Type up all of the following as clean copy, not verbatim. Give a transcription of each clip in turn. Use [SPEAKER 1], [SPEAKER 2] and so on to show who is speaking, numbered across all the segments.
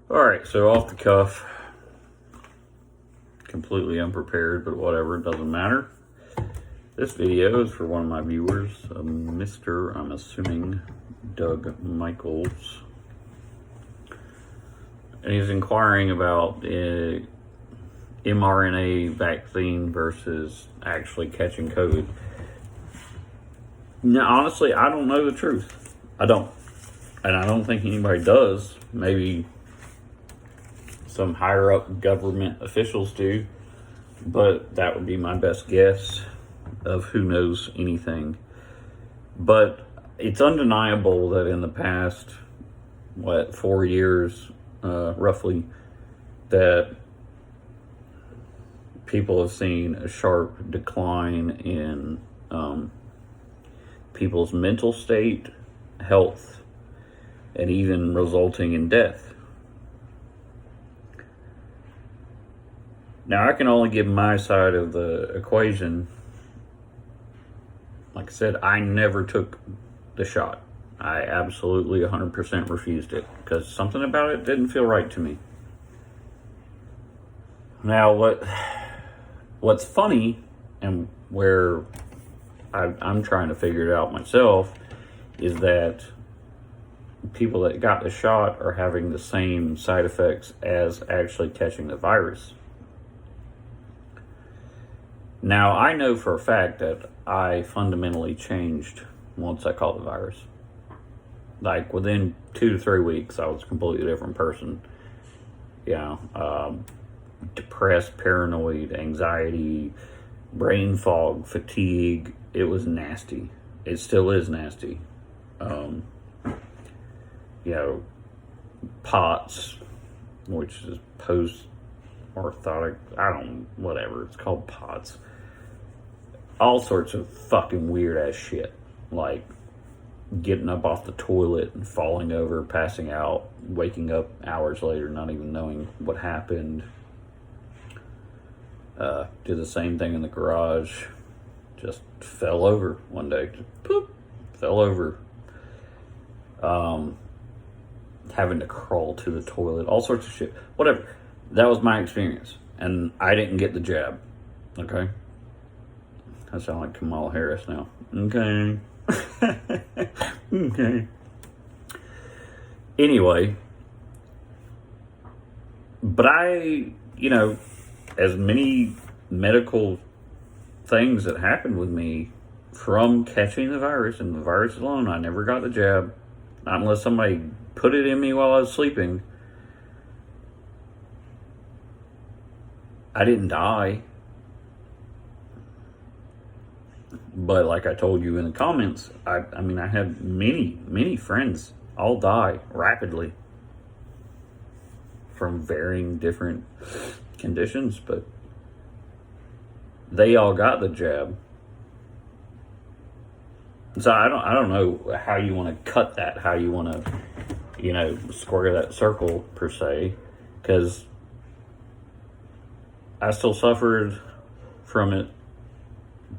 [SPEAKER 1] Alright, so off the cuff, completely unprepared, but whatever, it doesn't matter. This video is for one of my viewers, Mr. I'm assuming Doug Michaels. And he's inquiring about mRNA vaccine versus actually catching COVID. Now, honestly, I don't know the truth. I don't. And I don't think anybody does. Maybe some higher up government officials do. But that would be my best guess of who knows anything. But it's undeniable that in the past, 4 years, roughly, that people have seen a sharp decline in people's mental state, health, and even resulting in death. Now, I can only give my side of the equation. Like I said, I never took the shot. I absolutely 100% refused it because something about it didn't feel right to me. Now, what's funny and where I'm trying to figure it out myself is that people that got the shot are having the same side effects as actually catching the virus. Now, I know for a fact that I fundamentally changed once I caught the virus. Like within 2 to 3 weeks, I was a completely different person. Depressed, paranoid, anxiety, brain fog, fatigue. It was nasty. It still is nasty. POTS, which is post-orthotic, whatever, it's called POTS. All sorts of fucking weird ass shit. Like getting up off the toilet and falling over, passing out, waking up hours later, not even knowing what happened. Did the same thing in the garage. Just fell over one day. Just poop, fell over. Having to crawl to the toilet. All sorts of shit. Whatever. That was my experience. And I didn't get the jab. Okay? I sound like Kamala Harris now. Okay. Okay. Anyway. But as many medical things that happened with me from catching the virus and the virus alone, I never got the jab. Not unless somebody put it in me while I was sleeping. I didn't die. But like I told you in the comments, I had many friends all die rapidly from varying different conditions, but they all got the jab. So I don't know how you want to cut that, how you want to, square that circle per se, because I still suffered from it,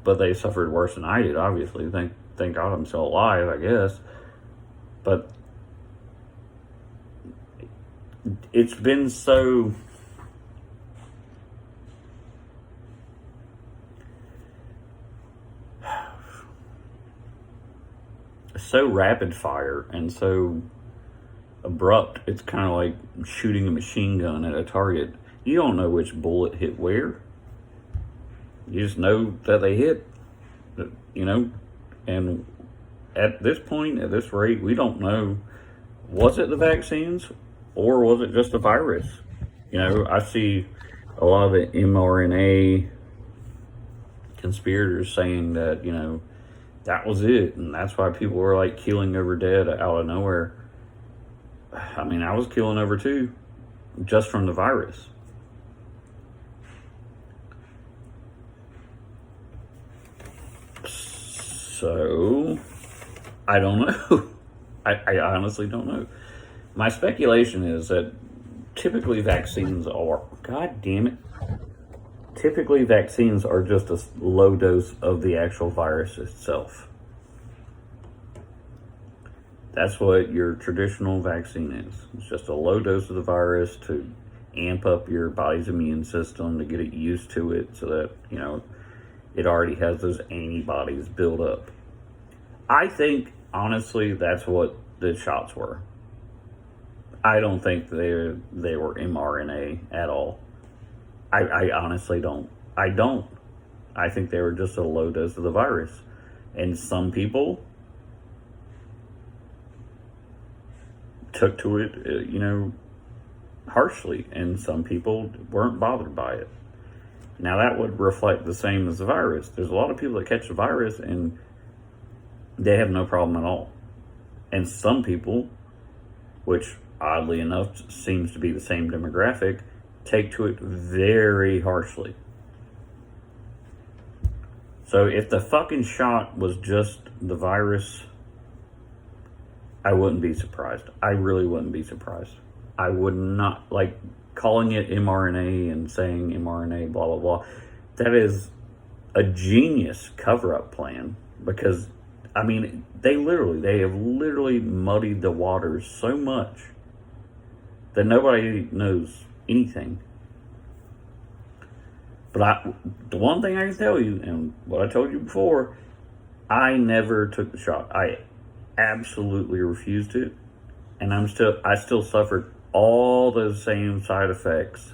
[SPEAKER 1] but they suffered worse than I did, obviously. Thank God I'm still alive, I guess. But it's been so rapid fire and so abrupt. It's kind of like shooting a machine gun at a target. You don't know which bullet hit where. You just know that they hit, and at this point, at this rate, we don't know, was it the vaccines or was it just the virus? I see a lot of the mRNA conspirators saying that, that was it, and that's why people were like keeling over dead out of nowhere. I was killing over too, just from the virus. So, I don't know. I honestly don't know. My speculation is that typically vaccines are, God damn it, typically vaccines are just a low dose of the actual virus itself. That's what your traditional vaccine is. It's just a low dose of the virus to amp up your body's immune system, to get it used to it so that, it already has those antibodies built up. I think, honestly, that's what the shots were. I don't think they were mRNA at all. I honestly don't. I don't. I think they were just a low dose of the virus. And some people took to it, harshly, and some people weren't bothered by it. Now, that would reflect the same as the virus. There's a lot of people that catch the virus and they have no problem at all. And some people, which oddly enough seems to be the same demographic, take to it very harshly. So if the fucking shot was just the virus, I wouldn't be surprised. I really wouldn't be surprised. I would not, calling it mRNA and saying mRNA, blah, blah, blah. That is a genius cover-up plan, because, they have literally muddied the waters so much that nobody knows anything. But the one thing I can tell you, and what I told you before, I never took the shot. I absolutely refused it, and I still suffered all those same side effects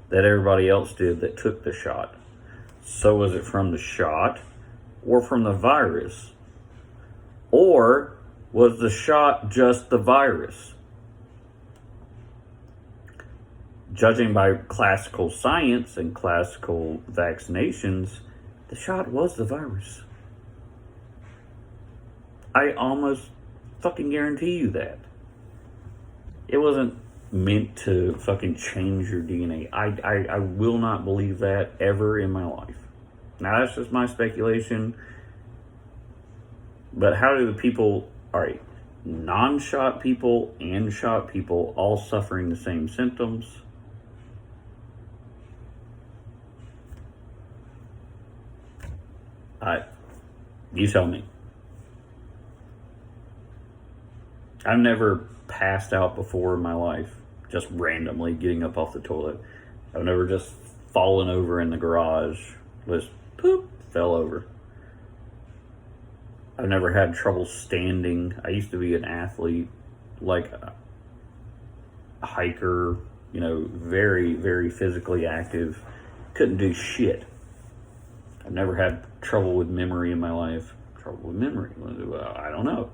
[SPEAKER 1] that everybody else did that took the shot. So was it from the shot or from the virus? Or was the shot just the virus? Judging by classical science and classical vaccinations, the shot was the virus. I almost fucking guarantee you that. It wasn't meant to fucking change your DNA. I will not believe that ever in my life. Now, that's just my speculation. But how do the people, non-shot people and shot people all suffering the same symptoms? You tell me. I've never passed out before in my life, just randomly getting up off the toilet. I've never just fallen over in the garage, just poop, fell over. I've never had trouble standing. I used to be an athlete, like a hiker, very, very physically active. Couldn't do shit. I've never had trouble with memory in my life. Trouble with memory? I don't know.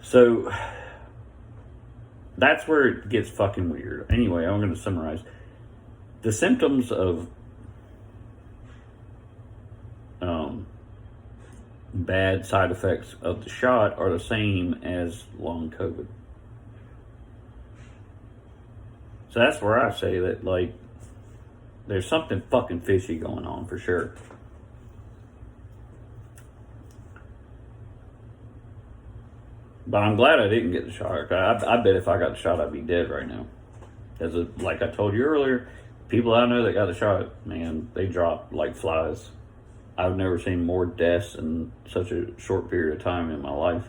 [SPEAKER 1] So, that's where it gets fucking weird. Anyway, I'm going to summarize. The symptoms of bad side effects of the shot are the same as long COVID. So that's where I say that, there's something fucking fishy going on for sure. But I'm glad I didn't get the shot. I bet if I got the shot, I'd be dead right now. Like I told you earlier, people I know that got the shot, man, they dropped like flies. I've never seen more deaths in such a short period of time in my life.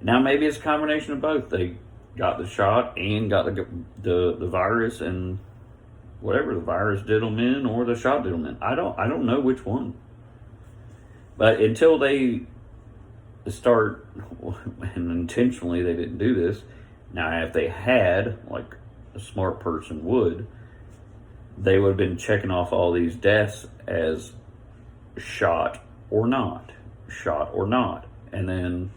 [SPEAKER 1] Now, maybe it's a combination of both. They got the shot and got the virus, and whatever the virus did them in or the shot did them in. I don't know which one. But until they start, and intentionally they didn't do this. Now, if they had, like a smart person would, they would have been checking off all these deaths as shot or not, and then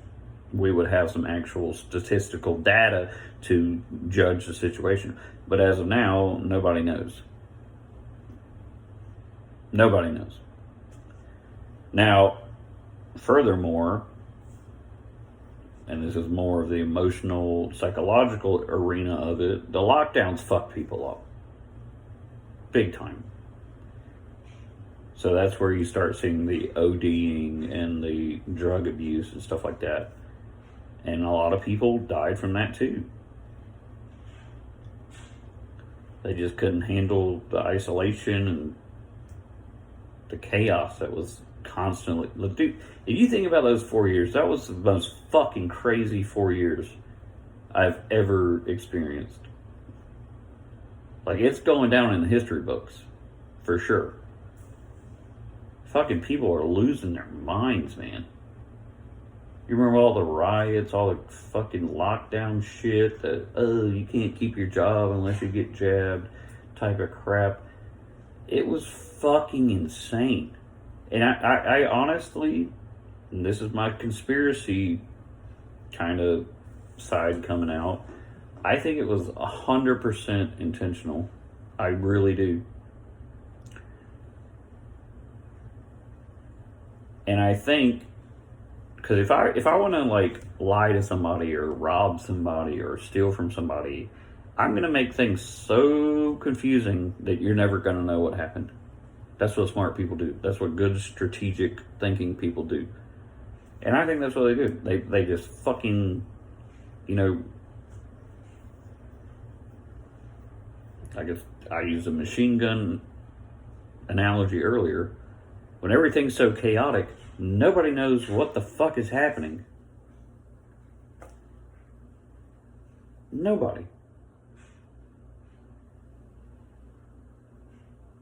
[SPEAKER 1] we would have some actual statistical data to judge the situation. But as of now, nobody knows. Nobody knows. Now, furthermore, and this is more of the emotional, psychological arena of it, the lockdowns fuck people up. Big time. So that's where you start seeing the ODing and the drug abuse and stuff like that. And a lot of people died from that too. They just couldn't handle the isolation and the chaos that was constantly. Look, dude, if you think about those 4 years, that was the most fucking crazy 4 years I've ever experienced. Like, it's going down in the history books, for sure. Fucking people are losing their minds, man. You remember all the riots, all the fucking lockdown shit, that, oh, you can't keep your job unless you get jabbed type of crap. It was fucking insane. And I honestly, and this is my conspiracy kind of side coming out, I think it was 100% intentional. I really do. And I think, because if I want to like lie to somebody or rob somebody or steal from somebody, I'm going to make things so confusing that you're never going to know what happened. That's what smart people do. That's what good strategic thinking people do. And I think that's what they do. They just fucking, you know, I guess I used a machine gun analogy earlier. When everything's so chaotic, nobody knows what the fuck is happening. Nobody.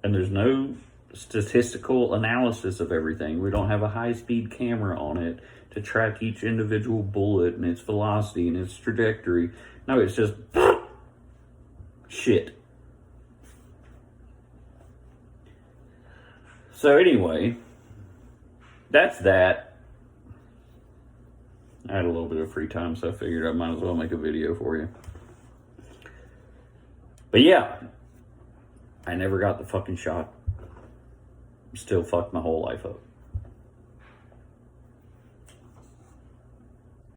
[SPEAKER 1] And there's no statistical analysis of everything. We don't have a high-speed camera on it to track each individual bullet and its velocity and its trajectory. No, it's just shit. So anyway, that's that. I had a little bit of free time, so I figured I might as well make a video for you. But yeah, I never got the fucking shot. Still fucked my whole life up.